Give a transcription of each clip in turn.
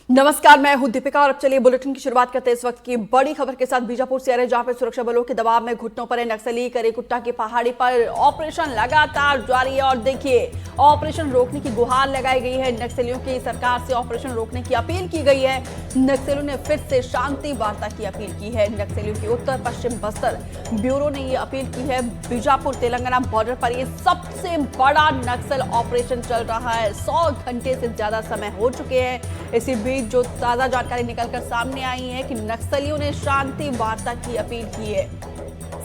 नमस्कार, मैं हूं दीपिका और अब चलिए बुलेटिन की शुरुआत करते हैं इस वक्त की बड़ी खबर के साथ। बीजापुर से आ रहे जहां पर सुरक्षा बलों के दबाव में घुटनों पर नक्सली करेकुट्टा की पहाड़ी पर ऑपरेशन लगातार जारी है और देखिए ऑपरेशन रोकने की गुहार लगाई गई है। नक्सलियों की सरकार से ऑपरेशन रोकने की अपील की गई है। नक्सलियों ने फिर से शांति वार्ता की अपील की है। नक्सलियों की उत्तर पश्चिम बस्तर ब्यूरो ने ये अपील की है। बीजापुर तेलंगाना बॉर्डर पर ये सबसे बड़ा नक्सल ऑपरेशन चल रहा है। 100 घंटे से ज्यादा समय हो चुके हैं। इसी बीच जो ताजा जानकारी निकलकर सामने आई है कि नक्सलियों ने शांति वार्ता की अपील की है।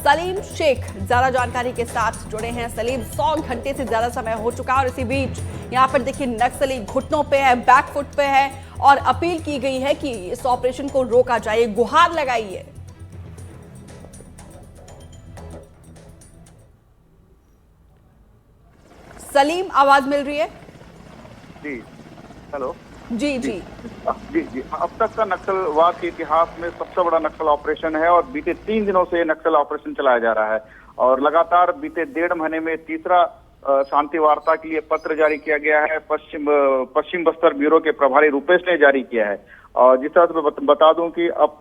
सलीम शेख ज्यादा जानकारी के साथ जुड़े हैं। सलीम, 100 घंटे से ज्यादा समय हो चुका है और इसी बीच यहाँ पर देखिए नक्सली घुटनों पे है, बैक फुट पे है और अपील की गई है कि इस ऑपरेशन को रोका जाए, गुहार लगाई है। सलीम, आवाज मिल रही है? जी, हेलो। जी जी जी जी, अब तक का नक्सलवाद के इतिहास में सबसे बड़ा नक्सल ऑपरेशन है और बीते 3 दिनों से नक्सल ऑपरेशन चलाया जा रहा है और लगातार बीते 1.5 महीने में तीसरा शांति वार्ता के लिए पत्र जारी किया गया है। पश्चिम बस्तर ब्यूरो के प्रभारी रूपेश ने जारी किया है और जिस तरह से मैं बता दूं कि अब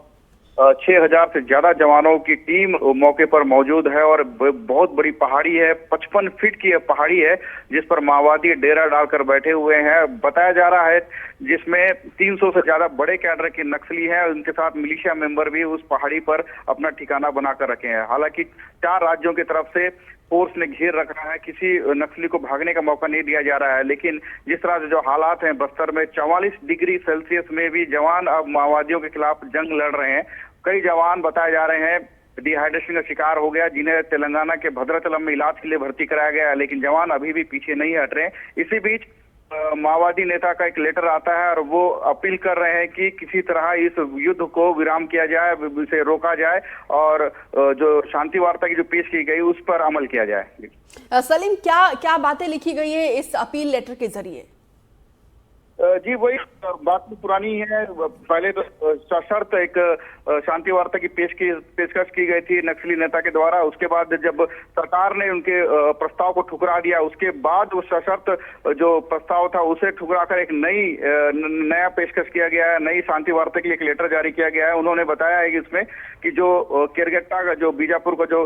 6,000 से ज्यादा जवानों की टीम मौके पर मौजूद है और बहुत बड़ी पहाड़ी है, 55 फीट की पहाड़ी है जिस पर माओवादी डेरा डालकर बैठे हुए हैं। बताया जा रहा है जिसमें 300 से ज्यादा बड़े कैडर के नक्सली हैं और उनके साथ मिलिशिया मेंबर भी उस पहाड़ी पर अपना ठिकाना बनाकर रखे हैं। हालांकि 4 राज्यों की तरफ से फोर्स ने घेर रखा है, किसी नक्सली को भागने का मौका नहीं दिया जा रहा है। लेकिन जिस तरह से जो हालात हैं बस्तर में 44 डिग्री सेल्सियस में भी जवान अब माओवादियों के खिलाफ जंग लड़ रहे हैं। कई जवान बताए जा रहे हैं डिहाइड्रेशन का शिकार हो गया, जिन्हें तेलंगाना के भद्राचलम में इलाज के लिए भर्ती कराया गया है, लेकिन जवान अभी भी पीछे नहीं हट रहे हैं। इसी बीच माओवादी नेता का एक लेटर आता है और वो अपील कर रहे हैं कि किसी तरह इस युद्ध को विराम किया जाए, इसे रोका जाए और जो शांति वार्ता की जो पेश की गई उस पर अमल किया जाए। सलीम, क्या क्या बातें लिखी गई है इस अपील लेटर के जरिए? जी, वही बात तो पुरानी है। पहले तो सशर्त एक शांति वार्ता की पेशकश की गई थी नक्सली नेता के द्वारा। उसके बाद जब सरकार ने उनके प्रस्ताव को ठुकरा दिया, उसके बाद वो सशर्त जो प्रस्ताव था उसे ठुकराकर एक नया पेशकश किया गया है। नई शांति वार्ता के लिए एक लेटर जारी किया गया है। उन्होंने बताया है कि इसमें कि जो केरगट्टा का जो बीजापुर का जो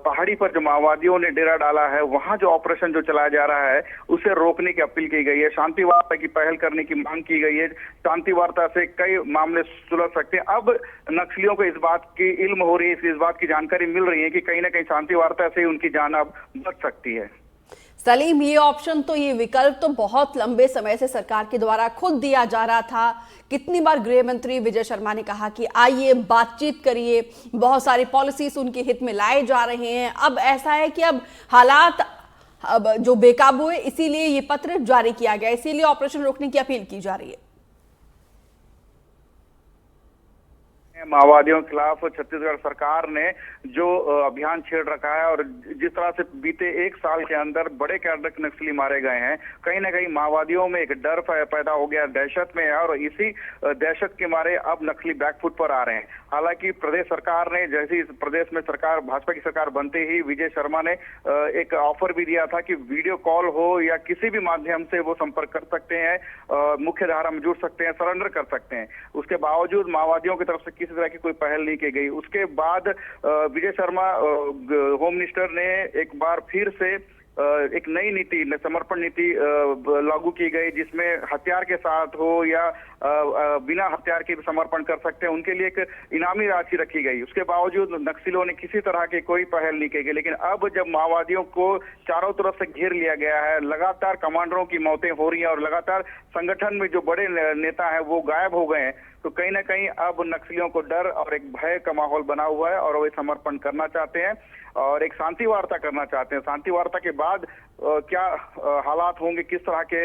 पहाड़ी पर जो माओवादियों ने डेरा डाला है, वहां जो ऑपरेशन जो चलाया जा रहा है उसे रोकने की अपील की गई है। शांति वार्ता की पहल करने की मांग की गई है। शांति वार्ता से कई मामले सुलझ सकते हैं। अब नक्सलियों को इस बात की इल्म हो रही है, इस बात की जानकारी मिल रही है कि कहीं ना कहीं शांति वार्ता से उनकी जान अब बच सकती है। सलीम, ये ऑप्शन तो, ये विकल्प तो बहुत लंबे समय से सरकार के द्वारा खुद दिया जा रहा था। कितनी बार गृह मंत्री विजय शर्मा ने कहा कि आइए बातचीत करिए, बहुत सारी पॉलिसीज उनके हित में लाए जा रहे हैं। अब ऐसा है कि अब हालात अब जो बेकाबू है, इसीलिए ये पत्र जारी किया गया, इसीलिए ऑपरेशन रोकने की अपील की जा रही है। माओवादियों के खिलाफ छत्तीसगढ़ सरकार ने जो अभियान छेड़ रखा है और जिस तरह से बीते 1 साल के अंदर बड़े कैडर के नक्सली मारे गए हैं, कहीं ना कहीं माओवादियों में एक डर पैदा हो गया, दहशत में है और इसी दहशत के मारे अब नक्सली बैकफुट पर आ रहे हैं। हालांकि प्रदेश सरकार ने, जैसे इस प्रदेश में सरकार भाजपा की सरकार बनते ही विजय शर्मा ने एक ऑफर भी दिया था कि वीडियो कॉल हो या किसी भी माध्यम से वो संपर्क कर सकते हैं, मुख्य धारा में जुड़ सकते हैं, सरेंडर कर सकते हैं। उसके बावजूद माओवादियों की तरफ से किसी तरह की कोई पहल नहीं की गई। उसके बाद विजय शर्मा होम मिनिस्टर ने एक बार फिर से एक नई नीति, समर्पण नीति लागू की गई, जिसमें हथियार के साथ हो या बिना हथियार के भी समर्पण कर सकते हैं, उनके लिए एक इनामी राशि रखी गई। उसके बावजूद नक्सलियों ने किसी तरह की कोई पहल नहीं की गई। लेकिन अब जब माओवादियों को चारों तरफ से घेर लिया गया है, लगातार कमांडरों की मौतें हो रही हैं और लगातार संगठन में जो बड़े नेता हैं वो गायब हो गए हैं, तो कहीं ना कहीं अब नक्सलियों को डर और एक भय का माहौल बना हुआ है और वे समर्पण करना चाहते हैं और एक शांति वार्ता करना चाहते हैं। शांति वार्ता के बाद क्या हालात होंगे, किस तरह के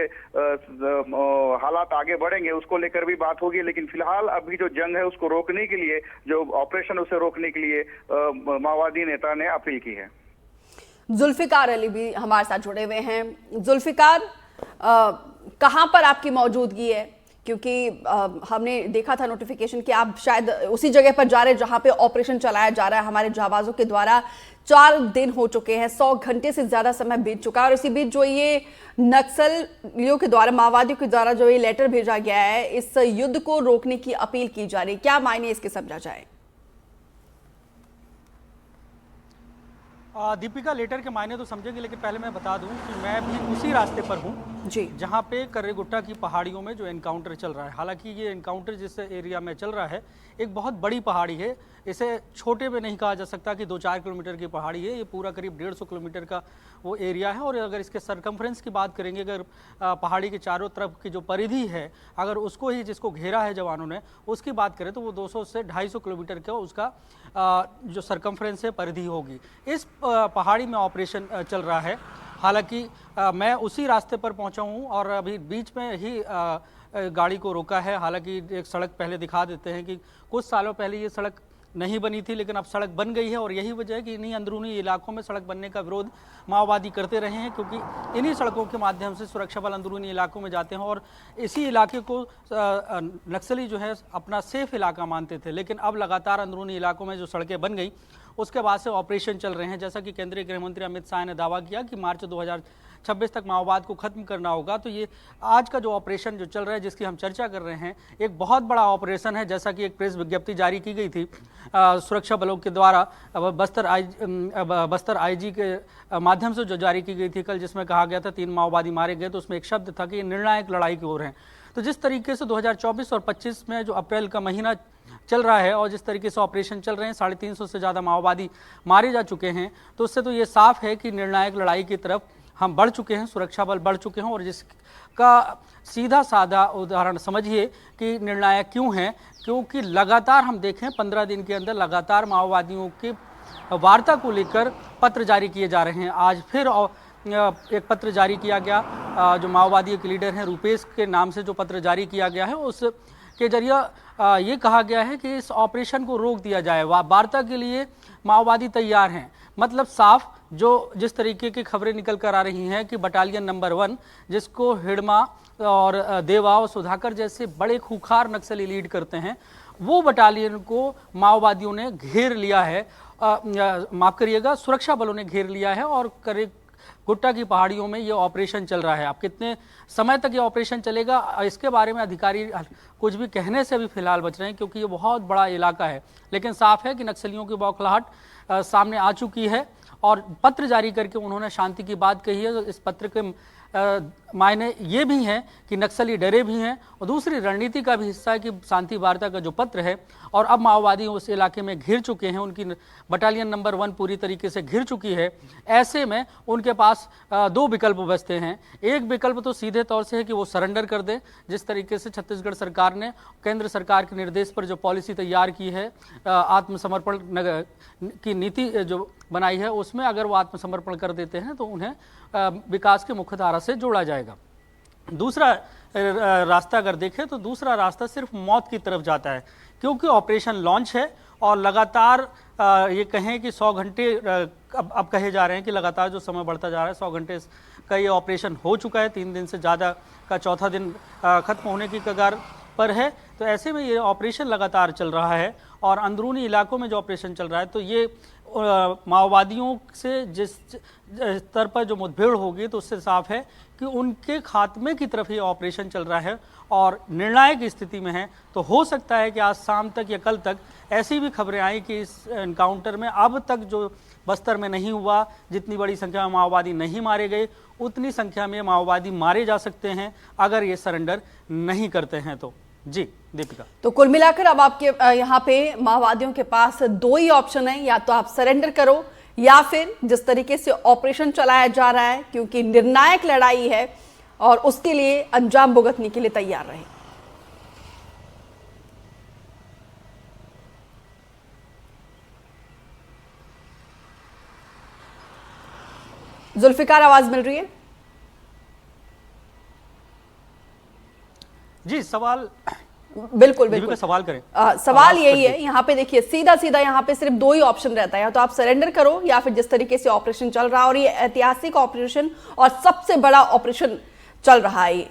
हालात आगे बढ़ेंगे, उसको लेकर भी बात होगी। लेकिन फिलहाल अभी जो जंग है उसको रोकने के लिए, जो ऑपरेशन उसे रोकने के लिए माओवादी नेता ने अपील की है। जुल्फिकार अली भी हमारे साथ जुड़े हुए हैं। जुल्फिकार, कहां पर आपकी मौजूदगी है? क्योंकि हमने देखा था नोटिफिकेशन कि आप शायद उसी जगह पर जा रहे हैं जहां पे ऑपरेशन चलाया जा रहा है हमारे जाबाजों के द्वारा। 4 दिन हो चुके हैं, 100 घंटे से ज्यादा समय बीत चुका है और इसी बीच जो ये नक्सलियों के द्वारा, माओवादियों के द्वारा जो ये लेटर भेजा गया है, इस युद्ध को रोकने की अपील की जा रही है, क्या मायने इसके समझा जाए? दीपिका, लेटर के मायने तो समझेंगे, लेकिन पहले मैं बता दूं कि मैं भी उसी रास्ते पर हूं जी, जहां पे कर्रेगुट्टा की पहाड़ियों में जो एनकाउंटर चल रहा है। हालांकि ये एनकाउंटर जिस एरिया में चल रहा है एक बहुत बड़ी पहाड़ी है, इसे छोटे में नहीं कहा जा सकता कि 2-4 किलोमीटर की पहाड़ी है। ये पूरा करीब 150 किलोमीटर का वो एरिया है। और अगर इसके सरकमफ्रेंस की बात करेंगे, अगर पहाड़ी के चारों तरफ की जो परिधि है, अगर उसको ही जिसको घेरा है जवानों ने, उसकी बात करें तो वो 200 से 250 किलोमीटर का उसका जो सरकमफ्रेंस है, परिधि होगी। इस पहाड़ी में ऑपरेशन चल रहा है। हालांकि मैं उसी रास्ते पर पहुंचा हूं और अभी बीच में ही गाड़ी को रोका है। हालांकि एक सड़क पहले दिखा देते हैं कि कुछ सालों पहले ये सड़क नहीं बनी थी, लेकिन अब सड़क बन गई है और यही वजह है कि इन्हीं अंदरूनी इलाकों में सड़क बनने का विरोध माओवादी करते रहे हैं, क्योंकि इन्हीं सड़कों के माध्यम से सुरक्षा बल अंदरूनी इलाकों में जाते हैं और इसी इलाके को नक्सली जो है अपना सेफ इलाका मानते थे। लेकिन अब लगातार अंदरूनी इलाकों में जो सड़कें बन गई, उसके बाद से ऑपरेशन चल रहे हैं। जैसा कि केंद्रीय गृह मंत्री अमित शाह ने दावा किया कि मार्च 2026 तक माओवाद को खत्म करना होगा। तो ये आज का जो ऑपरेशन जो चल रहा है, जिसकी हम चर्चा कर रहे हैं, एक बहुत बड़ा ऑपरेशन है। जैसा कि एक प्रेस विज्ञप्ति जारी की गई थी सुरक्षा बलों के द्वारा बस्तर आईजी के माध्यम से जो जारी की गई थी कल, जिसमें कहा गया था 3 माओवादी मारे गए, तो उसमें एक शब्द था कि निर्णायक लड़ाई की ओर है। तो जिस तरीके से 2024 और 25 में जो अप्रैल का महीना चल रहा है और जिस तरीके से ऑपरेशन चल रहे हैं, 350 से ज़्यादा माओवादी मारे जा चुके हैं, तो उससे तो ये साफ है कि निर्णायक लड़ाई की तरफ हम बढ़ चुके हैं, सुरक्षा बल बढ़ चुके हैं। और जिसका सीधा साधा उदाहरण समझिए कि निर्णायक क्यों है, क्योंकि लगातार हम देखें 15 दिन के अंदर लगातार माओवादियों के वार्ता को लेकर पत्र जारी किए जा रहे हैं। आज फिर एक पत्र जारी किया गया, जो माओवादी के लीडर हैं रूपेश के नाम से जो पत्र जारी किया गया है, उसके जरिए ये कहा गया है कि इस ऑपरेशन को रोक दिया जाए। वार्ता के लिए माओवादी तैयार हैं। मतलब साफ जो जिस तरीके की खबरें निकल कर आ रही हैं कि बटालियन नंबर 1, जिसको हिडमा और देवा और सुधाकर जैसे बड़े खूंखार नक्सली लीड करते हैं, वो बटालियन को माओवादियों ने घेर लिया है, माफ करिएगा, सुरक्षा बलों ने घेर लिया है और गुट्टा की पहाड़ियों में ये ऑपरेशन चल रहा है। अब कितने समय तक ये ऑपरेशन चलेगा, इसके बारे में अधिकारी कुछ भी कहने से भी फिलहाल बच रहे हैं, क्योंकि ये बहुत बड़ा इलाका है। लेकिन साफ है कि नक्सलियों की बौखलाहट सामने आ चुकी है और पत्र जारी करके उन्होंने शांति की बात कही है। तो इस पत्र के मायने ये भी हैं कि नक्सली डरे भी हैं और दूसरी रणनीति का भी हिस्सा है कि शांति वार्ता का जो पत्र है, और अब माओवादी उस इलाके में घिर चुके हैं, उनकी बटालियन नंबर 1 पूरी तरीके से घिर चुकी है। ऐसे में उनके पास 2 विकल्प बचते हैं। एक विकल्प तो सीधे तौर से है कि वो सरेंडर कर दें, जिस तरीके से छत्तीसगढ़ सरकार ने केंद्र सरकार के निर्देश पर जो पॉलिसी तैयार की है, आत्मसमर्पण की नीति जो बनाई है, उसमें अगर वो आत्मसमर्पण कर देते हैं तो उन्हें विकास के मुख्य धारा से जोड़ा जाएगा। दूसरा रास्ता अगर देखें तो दूसरा रास्ता सिर्फ मौत की तरफ जाता है, क्योंकि ऑपरेशन लॉन्च है और लगातार ये कहें कि 100 घंटे अब कहे जा रहे हैं कि लगातार जो समय बढ़ता जा रहा है, 100 घंटे का ये ऑपरेशन हो चुका है, 3 दिन से ज़्यादा का चौथा दिन खत्म होने की कगार पर है। तो ऐसे में ये ऑपरेशन लगातार चल रहा है और अंदरूनी इलाकों में जो ऑपरेशन चल रहा है, तो ये माओवादियों से जिस स्तर पर जो मुठभेड़ होगी, तो उससे साफ है कि उनके खात्मे की तरफ ये ऑपरेशन चल रहा है और निर्णायक स्थिति में है। तो हो सकता है कि आज शाम तक या कल तक ऐसी भी खबरें आई कि इस एनकाउंटर में अब तक जो बस्तर में नहीं हुआ, जितनी बड़ी संख्या में माओवादी नहीं मारे गए, उतनी संख्या में माओवादी मारे जा सकते हैं अगर ये सरेंडर नहीं करते हैं तो। जी दीपिका, तो कुल मिलाकर अब आपके यहाँ पे माओवादियों के पास 2 ही ऑप्शन है, या तो आप सरेंडर करो या फिर जिस तरीके से ऑपरेशन चलाया जा रहा है, क्योंकि निर्णायक लड़ाई है, और उसके लिए अंजाम भुगतने के लिए तैयार रहे। जुल्फिकार, आवाज मिल रही है? जी सवाल बिल्कुल बिल्कुल सवाल करें। सवाल यही है, यहाँ पे देखिए सीधा सीधा यहाँ पे सिर्फ 2 ही ऑप्शन रहता है, या तो आप सरेंडर करो या फिर जिस तरीके से ऑपरेशन चल रहा है, और ये ऐतिहासिक ऑपरेशन और सबसे बड़ा ऑपरेशन चल रहा है ये।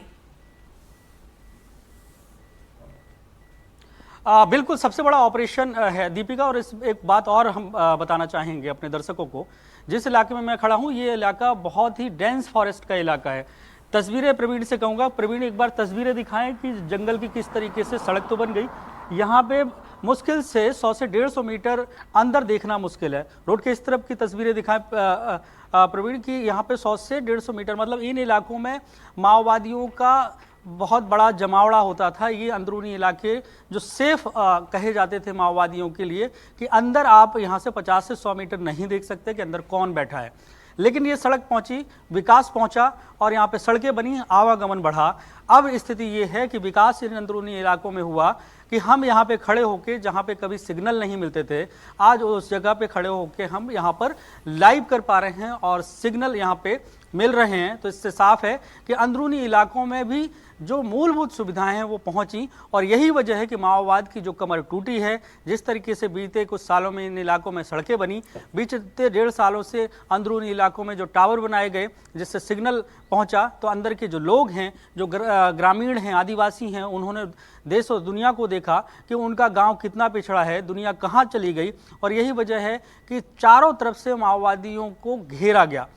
बिल्कुल सबसे बड़ा ऑपरेशन है दीपिका। और इस एक बात और हम बताना चाहेंगे अपने दर्शकों को, जिस इलाके में मैं खड़ा हूं ये इलाका बहुत ही डेंस फॉरेस्ट का इलाका है। तस्वीरें प्रवीण से कहूंगा, प्रवीण एक बार तस्वीरें दिखाएं कि जंगल की किस तरीके से सड़क तो बन गई। यहाँ पे मुश्किल से 100 से 150 मीटर अंदर देखना मुश्किल है। रोड के इस तरफ की तस्वीरें दिखाएं प्रवीण की, यहाँ पे 100 से 150 मीटर, मतलब इन इलाकों में माओवादियों का बहुत बड़ा जमावड़ा होता था। ये अंदरूनी इलाके जो सेफ कहे जाते थे माओवादियों के लिए, कि अंदर आप यहाँ से 50 से 100 मीटर नहीं देख सकते कि अंदर कौन बैठा है। लेकिन ये सड़क पहुंची, विकास पहुंचा और यहाँ पे सड़कें बनी, आवागमन बढ़ा। अब स्थिति ये है कि विकास इन अंदरूनी इलाकों में हुआ कि हम यहाँ पे खड़े होके, जहाँ पे कभी सिग्नल नहीं मिलते थे, आज उस जगह पे खड़े होके हम यहाँ पर लाइव कर पा रहे हैं और सिग्नल यहाँ पे मिल रहे हैं। तो इससे साफ है कि अंदरूनी इलाकों में भी जो मूलभूत सुविधाएं हैं वो पहुंची, और यही वजह है कि माओवाद की जो कमर टूटी है। जिस तरीके से बीते कुछ सालों में इन इलाकों में सड़कें बनी, बीते 1.5 सालों से अंदरूनी इलाकों में जो टावर बनाए गए जिससे सिग्नल पहुंचा, तो अंदर के जो लोग हैं, जो ग्रामीण हैं, आदिवासी हैं, उन्होंने देश और दुनिया को देखा कि उनका गांव कितना पिछड़ा है, दुनिया कहाँ चली गई। और यही वजह है कि चारों तरफ से माओवादियों को घेरा गया।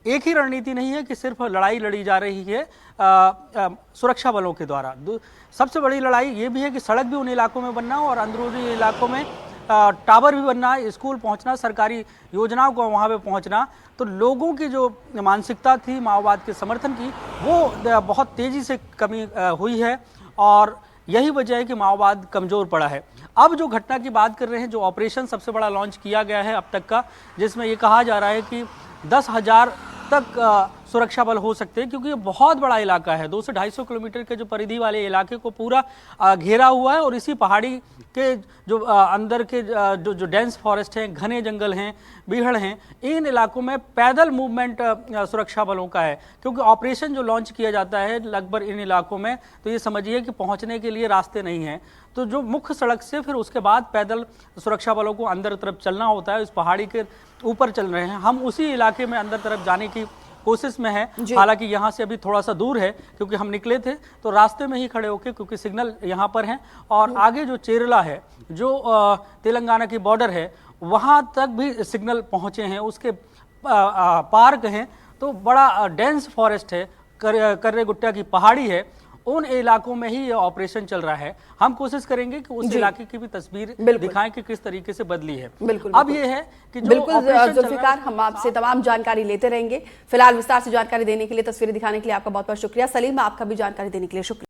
एक ही रणनीति नहीं है कि सिर्फ लड़ाई लड़ी जा रही है सुरक्षा बलों के द्वारा। सबसे बड़ी लड़ाई ये भी है कि सड़क भी उन इलाकों में बनना और अंदरूनी इलाकों में टावर भी बनना, स्कूल पहुंचना, सरकारी योजनाओं को वहां पे पहुंचना। तो लोगों की जो मानसिकता थी माओवाद के समर्थन की, वो बहुत तेजी से कमी हुई है और यही वजह है कि माओवाद कमजोर पड़ा है। अब जो घटना की बात कर रहे हैं, जो ऑपरेशन सबसे बड़ा लॉन्च किया गया है अब तक का, जिसमें ये कहा जा रहा है कि 10,000 तक सुरक्षा बल हो सकते हैं, क्योंकि ये बहुत बड़ा इलाका है। 200 से 250 किलोमीटर के जो परिधि वाले इलाके को पूरा घेरा हुआ है। और इसी पहाड़ी के जो अंदर के जो डेंस फॉरेस्ट हैं, घने जंगल हैं, बीहड़ हैं, इन इलाकों में पैदल मूवमेंट सुरक्षा बलों का है। क्योंकि ऑपरेशन जो लॉन्च किया जाता है लगभग इन इलाकों में, तो ये समझिए कि पहुंचने के लिए रास्ते नहीं हैं। तो जो मुख्य सड़क से फिर उसके बाद पैदल सुरक्षा बलों को अंदर तरफ चलना होता है। इस पहाड़ी के ऊपर चल रहे हैं हम, उसी इलाके में अंदर तरफ जाने की कोशिश में है। हालांकि यहाँ से अभी थोड़ा सा दूर है, क्योंकि हम निकले थे तो रास्ते में ही खड़े होके, क्योंकि सिग्नल यहाँ पर हैं। और आगे जो चेरला है, जो तेलंगाना की बॉर्डर है, वहाँ तक भी सिग्नल पहुँचे हैं, उसके पार्क हैं। तो बड़ा डेंस फॉरेस्ट है, कर्रे गुट्टा की पहाड़ी है, उन इलाकों में ही ये ऑपरेशन चल रहा है। हम कोशिश करेंगे कि उस इलाके की भी तस्वीर दिखाएं कि किस तरीके से बदली है। अब ये है कि बिल्कुल जुल्फिकार, हम आपसे तमाम जानकारी लेते रहेंगे। फिलहाल विस्तार से जानकारी देने के लिए, तस्वीरें दिखाने के लिए आपका बहुत बहुत शुक्रिया। सलीम, आपका भी जानकारी देने के लिए शुक्रिया।